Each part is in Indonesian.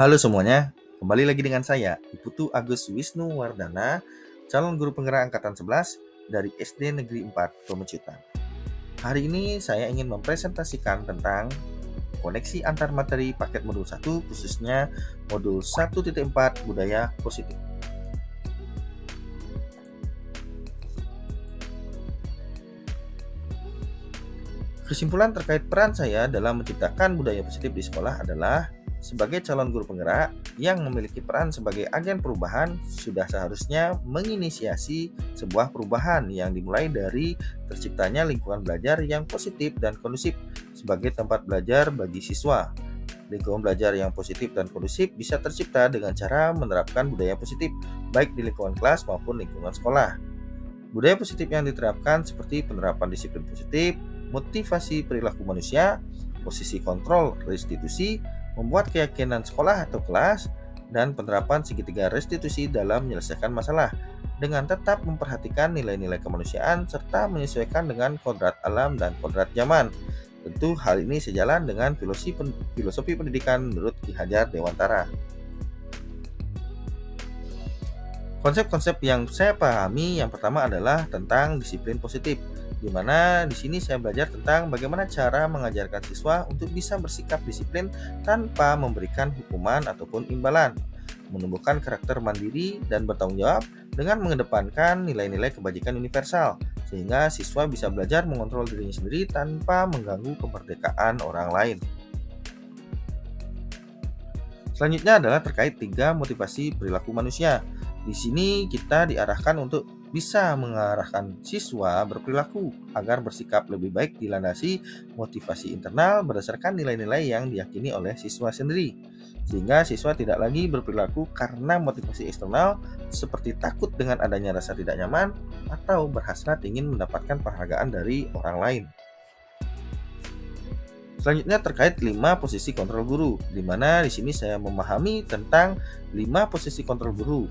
Halo semuanya, kembali lagi dengan saya, Iputu Agus Wisnu Wardana, calon guru penggerak angkatan 11 dari SD Negeri 4 Pemecutan. Hari ini saya ingin mempresentasikan tentang koneksi antar materi paket modul 1, khususnya modul 1.4 Budaya Positif. Kesimpulan terkait peran saya dalam menciptakan budaya positif di sekolah adalah sebagai calon guru penggerak yang memiliki peran sebagai agen perubahan sudah seharusnya menginisiasi sebuah perubahan yang dimulai dari terciptanya lingkungan belajar yang positif dan kondusif sebagai tempat belajar bagi siswa. Lingkungan belajar yang positif dan kondusif bisa tercipta dengan cara menerapkan budaya positif baik di lingkungan kelas maupun lingkungan sekolah. Budaya positif yang diterapkan seperti penerapan disiplin positif, motivasi perilaku manusia, posisi kontrol restitusi, membuat keyakinan sekolah atau kelas, dan penerapan segitiga restitusi dalam menyelesaikan masalah dengan tetap memperhatikan nilai-nilai kemanusiaan serta menyesuaikan dengan kodrat alam dan kodrat zaman. Tentu hal ini sejalan dengan filosofi pendidikan menurut Ki Hajar Dewantara. Konsep-konsep yang saya pahami yang pertama adalah tentang disiplin positif, di mana di sini saya belajar tentang bagaimana cara mengajarkan siswa untuk bisa bersikap disiplin tanpa memberikan hukuman ataupun imbalan, menumbuhkan karakter mandiri dan bertanggung jawab dengan mengedepankan nilai-nilai kebajikan universal, sehingga siswa bisa belajar mengontrol dirinya sendiri tanpa mengganggu kemerdekaan orang lain. Selanjutnya adalah terkait 3 motivasi perilaku manusia. Di sini kita diarahkan untuk bisa mengarahkan siswa berperilaku agar bersikap lebih baik dilandasi motivasi internal berdasarkan nilai-nilai yang diyakini oleh siswa sendiri. Sehingga siswa tidak lagi berperilaku karena motivasi eksternal seperti takut dengan adanya rasa tidak nyaman atau berhasrat ingin mendapatkan penghargaan dari orang lain. Selanjutnya terkait 5 posisi kontrol guru, di mana di sini saya memahami tentang 5 posisi kontrol guru.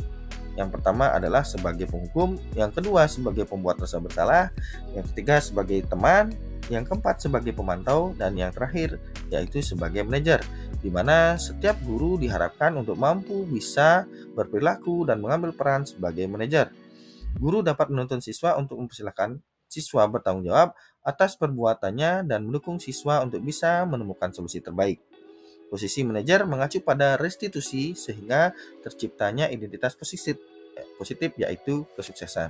Yang pertama adalah sebagai penghukum, yang kedua sebagai pembuat rasa bersalah, yang ketiga sebagai teman, yang keempat sebagai pemantau, dan yang terakhir yaitu sebagai manajer, di mana setiap guru diharapkan untuk mampu bisa berperilaku dan mengambil peran sebagai manajer. Guru dapat menuntun siswa untuk mempersilahkan siswa bertanggung jawab atas perbuatannya dan mendukung siswa untuk bisa menemukan solusi terbaik. Posisi manajer mengacu pada restitusi sehingga terciptanya identitas positif yaitu kesuksesan.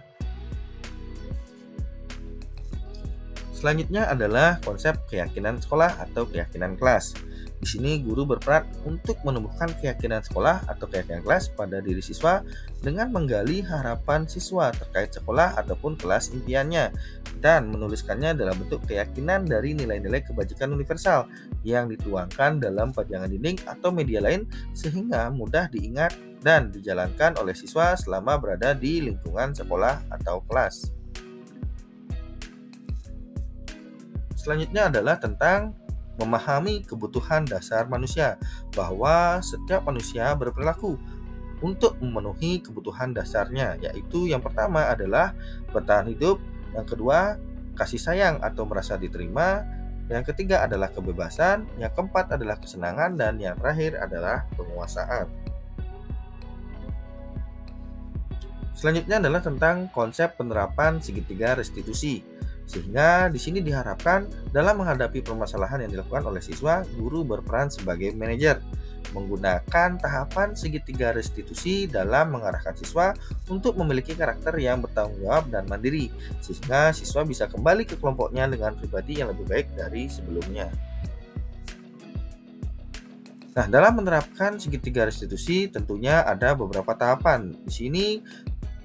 Selanjutnya adalah konsep keyakinan sekolah atau keyakinan kelas. Di sini guru berperan untuk menumbuhkan keyakinan sekolah atau keyakinan kelas pada diri siswa dengan menggali harapan siswa terkait sekolah ataupun kelas impiannya dan menuliskannya dalam bentuk keyakinan dari nilai-nilai kebajikan universal yang dituangkan dalam pajangan dinding atau media lain sehingga mudah diingat dan dijalankan oleh siswa selama berada di lingkungan sekolah atau kelas. Selanjutnya adalah tentang memahami kebutuhan dasar manusia, bahwa setiap manusia berperilaku untuk memenuhi kebutuhan dasarnya, yaitu yang pertama adalah bertahan hidup, yang kedua kasih sayang atau merasa diterima, yang ketiga adalah kebebasan, yang keempat adalah kesenangan, dan yang terakhir adalah penguasaan. Selanjutnya adalah tentang konsep penerapan segitiga restitusi. Sehingga di sini diharapkan dalam menghadapi permasalahan yang dilakukan oleh siswa, guru berperan sebagai manajer, menggunakan tahapan segitiga restitusi dalam mengarahkan siswa untuk memiliki karakter yang bertanggung jawab dan mandiri, sehingga siswa bisa kembali ke kelompoknya dengan pribadi yang lebih baik dari sebelumnya. Nah, dalam menerapkan segitiga restitusi tentunya ada beberapa tahapan. Di sini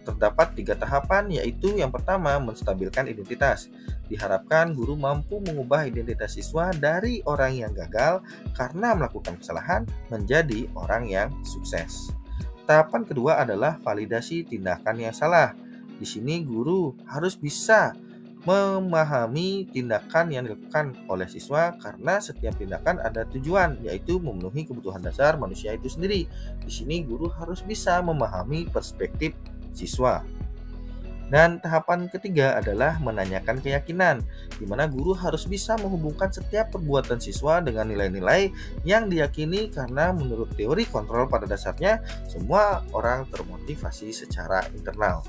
terdapat 3 tahapan, yaitu yang pertama menstabilkan identitas. Diharapkan guru mampu mengubah identitas siswa dari orang yang gagal karena melakukan kesalahan menjadi orang yang sukses. Tahapan kedua adalah validasi tindakan yang salah. Di sini guru harus bisa memahami tindakan yang dilakukan oleh siswa karena setiap tindakan ada tujuan, yaitu memenuhi kebutuhan dasar manusia itu sendiri. Di sini guru harus bisa memahami perspektif siswa. Dan tahapan ketiga adalah menanyakan keyakinan, di mana guru harus bisa menghubungkan setiap perbuatan siswa dengan nilai-nilai yang diyakini karena menurut teori kontrol pada dasarnya semua orang termotivasi secara internal.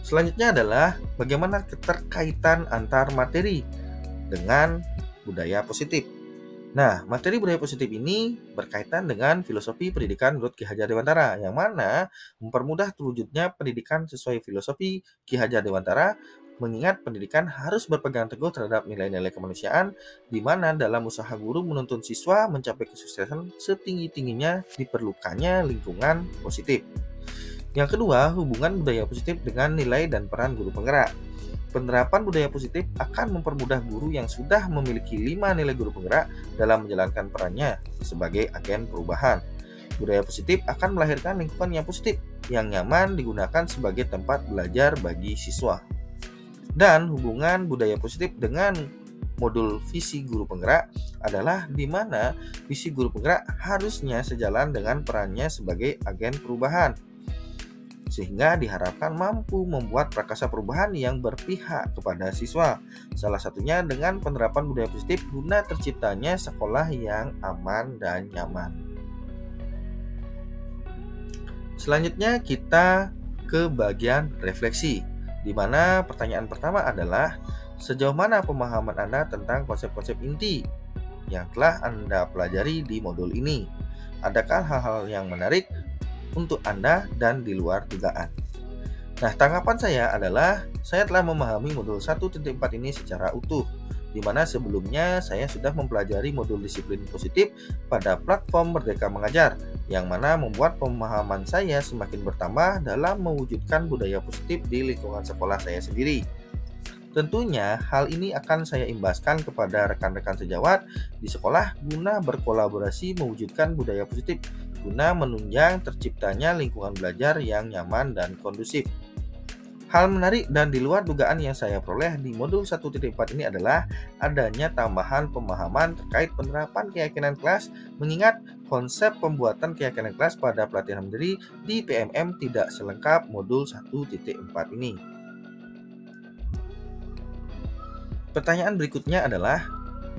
Selanjutnya adalah bagaimana keterkaitan antar materi dengan budaya positif. Nah, materi budaya positif ini berkaitan dengan filosofi pendidikan menurut Ki Hajar Dewantara, yang mana mempermudah terwujudnya pendidikan sesuai filosofi Ki Hajar Dewantara, mengingat pendidikan harus berpegang teguh terhadap nilai-nilai kemanusiaan, di mana dalam usaha guru menuntun siswa mencapai kesuksesan setinggi-tingginya diperlukannya lingkungan positif. Yang kedua, hubungan budaya positif dengan nilai dan peran guru penggerak. Penerapan budaya positif akan mempermudah guru yang sudah memiliki 5 nilai guru penggerak dalam menjalankan perannya sebagai agen perubahan. Budaya positif akan melahirkan lingkungan yang positif, yang nyaman digunakan sebagai tempat belajar bagi siswa. Dan hubungan budaya positif dengan modul visi guru penggerak adalah di mana visi guru penggerak harusnya sejalan dengan perannya sebagai agen perubahan, sehingga diharapkan mampu membuat prakasa perubahan yang berpihak kepada siswa. Salah satunya dengan penerapan budaya positif guna terciptanya sekolah yang aman dan nyaman. Selanjutnya kita ke bagian refleksi, di mana pertanyaan pertama adalah sejauh mana pemahaman Anda tentang konsep-konsep inti yang telah Anda pelajari di modul ini? Adakah hal-hal yang menarik untuk Anda dan di luar dugaan? Nah, tanggapan saya adalah saya telah memahami modul 1.4 ini secara utuh, di mana sebelumnya saya sudah mempelajari modul disiplin positif pada platform Merdeka Mengajar, yang mana membuat pemahaman saya semakin bertambah dalam mewujudkan budaya positif di lingkungan sekolah saya sendiri. Tentunya hal ini akan saya imbaskan kepada rekan-rekan sejawat di sekolah guna berkolaborasi mewujudkan budaya positif, guna menunjang terciptanya lingkungan belajar yang nyaman dan kondusif. Hal menarik dan di luar dugaan yang saya peroleh di modul 1.4 ini adalah adanya tambahan pemahaman terkait penerapan keyakinan kelas, mengingat konsep pembuatan keyakinan kelas pada pelatihan mandiri di PMM tidak selengkap modul 1.4 ini. Pertanyaan berikutnya adalah,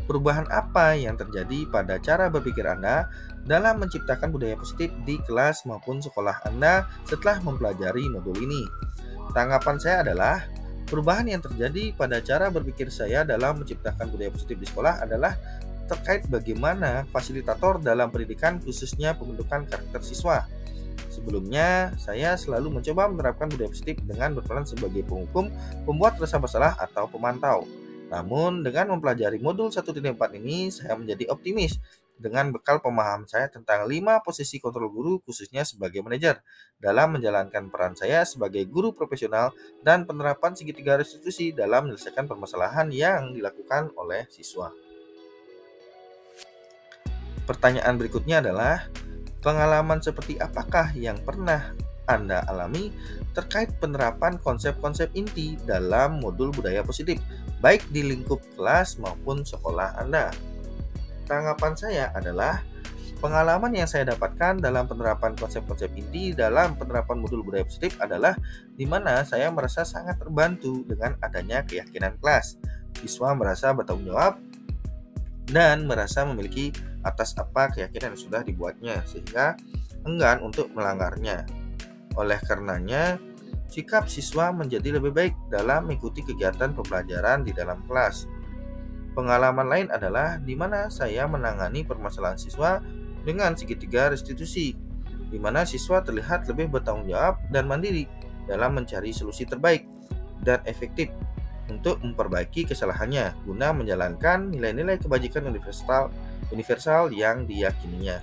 perubahan apa yang terjadi pada cara berpikir Anda dalam menciptakan budaya positif di kelas maupun sekolah Anda setelah mempelajari modul ini? Tanggapan saya adalah, perubahan yang terjadi pada cara berpikir saya dalam menciptakan budaya positif di sekolah adalah terkait bagaimana fasilitator dalam pendidikan, khususnya pembentukan karakter siswa. Sebelumnya, saya selalu mencoba menerapkan budaya positif dengan berperan sebagai penghukum, pembuat rasa bersalah, atau pemantau. Namun, dengan mempelajari modul 1.4 ini, saya menjadi optimis dengan bekal pemahaman saya tentang 5 posisi kontrol guru, khususnya sebagai manajer, dalam menjalankan peran saya sebagai guru profesional dan penerapan segitiga restitusi dalam menyelesaikan permasalahan yang dilakukan oleh siswa. Pertanyaan berikutnya adalah, pengalaman seperti apakah yang pernah Anda alami terkait penerapan konsep-konsep inti dalam modul budaya positif, baik di lingkup kelas maupun sekolah Anda? Tanggapan saya adalah, pengalaman yang saya dapatkan dalam penerapan konsep-konsep inti dalam penerapan modul budaya positif adalah di mana saya merasa sangat terbantu dengan adanya keyakinan kelas. Siswa merasa bertanggung jawab dan merasa memiliki atas apa keyakinan yang sudah dibuatnya, sehingga enggan untuk melanggarnya. Oleh karenanya, sikap siswa menjadi lebih baik dalam mengikuti kegiatan pembelajaran di dalam kelas. Pengalaman lain adalah di mana saya menangani permasalahan siswa dengan segitiga restitusi, di mana siswa terlihat lebih bertanggung jawab dan mandiri dalam mencari solusi terbaik dan efektif untuk memperbaiki kesalahannya guna menjalankan nilai-nilai kebajikan universal yang diyakininya.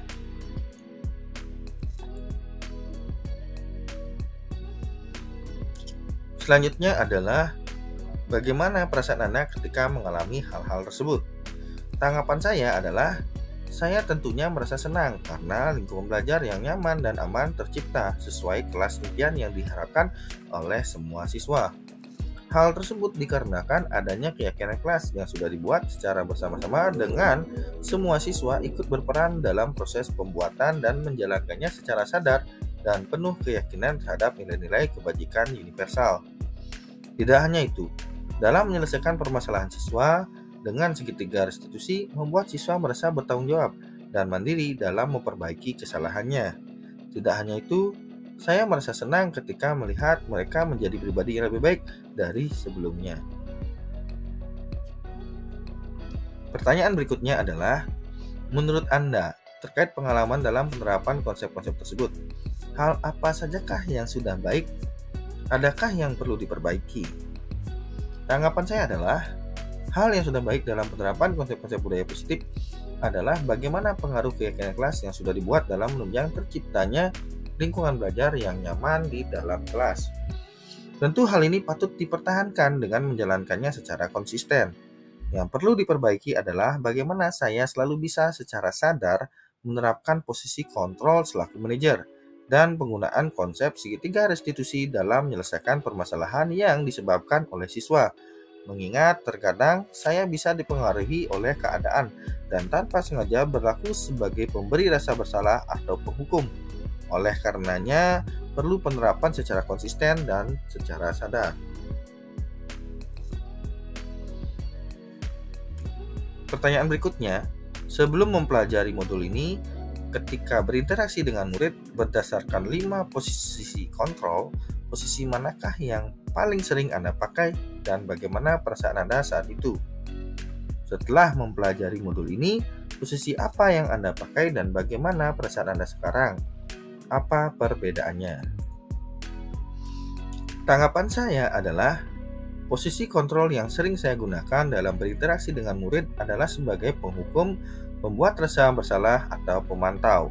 Selanjutnya adalah, bagaimana perasaan Anda ketika mengalami hal-hal tersebut? Tanggapan saya adalah, saya tentunya merasa senang karena lingkungan belajar yang nyaman dan aman tercipta sesuai kelas impian yang diharapkan oleh semua siswa. Hal tersebut dikarenakan adanya keyakinan kelas yang sudah dibuat secara bersama-sama dengan semua siswa ikut berperan dalam proses pembuatan dan menjalankannya secara sadar dan penuh keyakinan terhadap nilai-nilai kebajikan universal. Tidak hanya itu, dalam menyelesaikan permasalahan siswa, dengan segitiga restitusi membuat siswa merasa bertanggung jawab dan mandiri dalam memperbaiki kesalahannya. Tidak hanya itu, saya merasa senang ketika melihat mereka menjadi pribadi yang lebih baik dari sebelumnya. Pertanyaan berikutnya adalah, menurut Anda, terkait pengalaman dalam penerapan konsep-konsep tersebut, hal apa sajakah yang sudah baik? Adakah yang perlu diperbaiki? Tanggapan saya adalah, hal yang sudah baik dalam penerapan konsep-konsep budaya positif adalah bagaimana pengaruh keyakinan kelas yang sudah dibuat dalam menunjang terciptanya lingkungan belajar yang nyaman di dalam kelas. Tentu hal ini patut dipertahankan dengan menjalankannya secara konsisten. Yang perlu diperbaiki adalah bagaimana saya selalu bisa secara sadar menerapkan posisi kontrol selaku manajer dan penggunaan konsep segitiga restitusi dalam menyelesaikan permasalahan yang disebabkan oleh siswa. Mengingat terkadang saya bisa dipengaruhi oleh keadaan dan tanpa sengaja berlaku sebagai pemberi rasa bersalah atau penghukum. Oleh karenanya, perlu penerapan secara konsisten dan secara sadar. Pertanyaan berikutnya, sebelum mempelajari modul ini, ketika berinteraksi dengan murid berdasarkan 5 posisi kontrol, posisi manakah yang paling sering Anda pakai dan bagaimana perasaan Anda saat itu? Setelah mempelajari modul ini, posisi apa yang Anda pakai dan bagaimana perasaan Anda sekarang? Apa perbedaannya? Tanggapan saya adalah, posisi kontrol yang sering saya gunakan dalam berinteraksi dengan murid adalah sebagai penghukum, pembuat rasa bersalah, atau pemantau.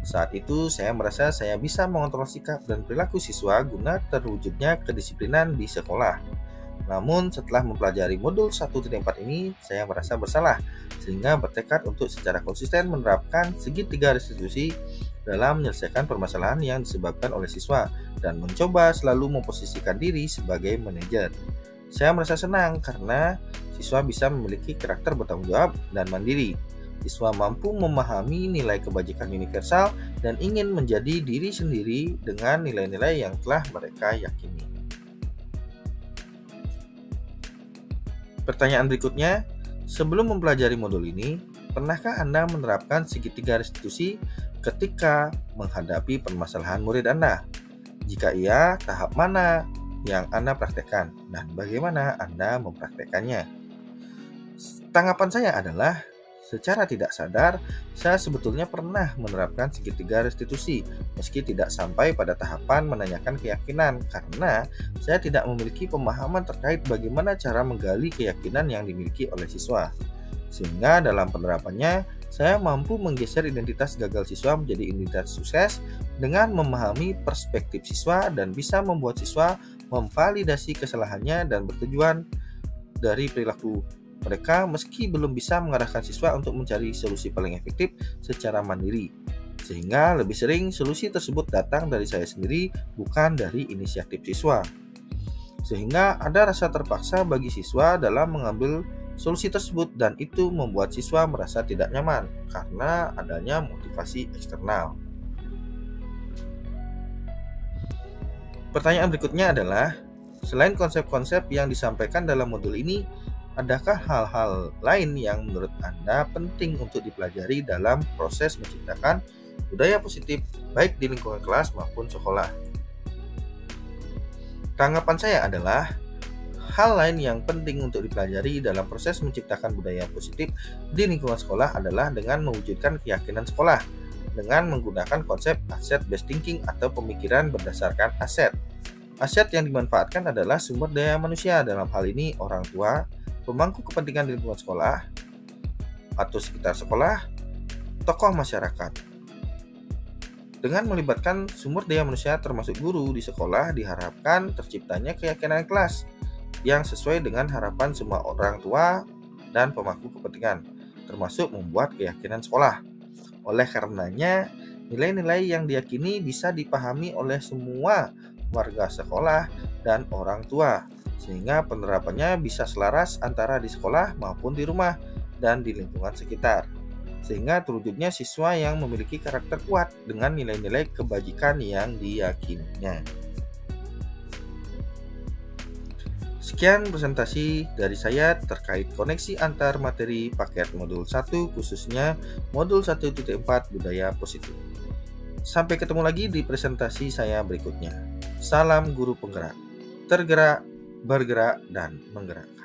Saat itu saya merasa saya bisa mengontrol sikap dan perilaku siswa guna terwujudnya kedisiplinan di sekolah. Namun setelah mempelajari modul 1.4 ini, saya merasa bersalah, sehingga bertekad untuk secara konsisten menerapkan segitiga restitusi dalam menyelesaikan permasalahan yang disebabkan oleh siswa dan mencoba selalu memposisikan diri sebagai manajer. Saya merasa senang karena siswa bisa memiliki karakter bertanggung jawab dan mandiri. Siswa mampu memahami nilai kebajikan universal dan ingin menjadi diri sendiri dengan nilai-nilai yang telah mereka yakini. Pertanyaan berikutnya, sebelum mempelajari modul ini, pernahkah Anda menerapkan segitiga restitusi ketika menghadapi permasalahan murid Anda? Jika iya, tahap mana yang Anda praktekkan dan bagaimana Anda mempraktekannya? Tanggapan saya adalah, secara tidak sadar, saya sebetulnya pernah menerapkan segitiga restitusi, meski tidak sampai pada tahapan menanyakan keyakinan, karena saya tidak memiliki pemahaman terkait bagaimana cara menggali keyakinan yang dimiliki oleh siswa. Sehingga dalam penerapannya, saya mampu menggeser identitas gagal siswa menjadi identitas sukses dengan memahami perspektif siswa dan bisa membuat siswa memvalidasi kesalahannya dan bertujuan dari perilaku mereka meski belum bisa mengarahkan siswa untuk mencari solusi paling efektif secara mandiri. Sehingga lebih sering solusi tersebut datang dari saya sendiri, bukan dari inisiatif siswa. Sehingga ada rasa terpaksa bagi siswa dalam mengambil solusi tersebut dan itu membuat siswa merasa tidak nyaman karena adanya motivasi eksternal. Pertanyaan berikutnya adalah, selain konsep-konsep yang disampaikan dalam modul ini, adakah hal-hal lain yang menurut Anda penting untuk dipelajari dalam proses menciptakan budaya positif baik di lingkungan kelas maupun sekolah? Tanggapan saya adalah, hal lain yang penting untuk dipelajari dalam proses menciptakan budaya positif di lingkungan sekolah adalah dengan mewujudkan keyakinan sekolah dengan menggunakan konsep asset-based thinking atau pemikiran berdasarkan aset. Aset yang dimanfaatkan adalah sumber daya manusia, dalam hal ini orang tua, pemangku kepentingan di lingkungan sekolah atau sekitar sekolah, tokoh masyarakat. Dengan melibatkan sumber daya manusia termasuk guru di sekolah, diharapkan terciptanya keyakinan kelas yang sesuai dengan harapan semua orang tua dan pemangku kepentingan, termasuk membuat keyakinan sekolah. Oleh karenanya, nilai-nilai yang diyakini bisa dipahami oleh semua warga sekolah dan orang tua, sehingga penerapannya bisa selaras antara di sekolah maupun di rumah dan di lingkungan sekitar. sehingga terwujudnya siswa yang memiliki karakter kuat dengan nilai-nilai kebajikan yang diyakininya. Sekian presentasi dari saya terkait koneksi antar materi paket modul 1, khususnya modul 1.4 budaya positif. Sampai ketemu lagi di presentasi saya berikutnya. Salam guru penggerak, tergerak, bergerak, dan menggerakkan.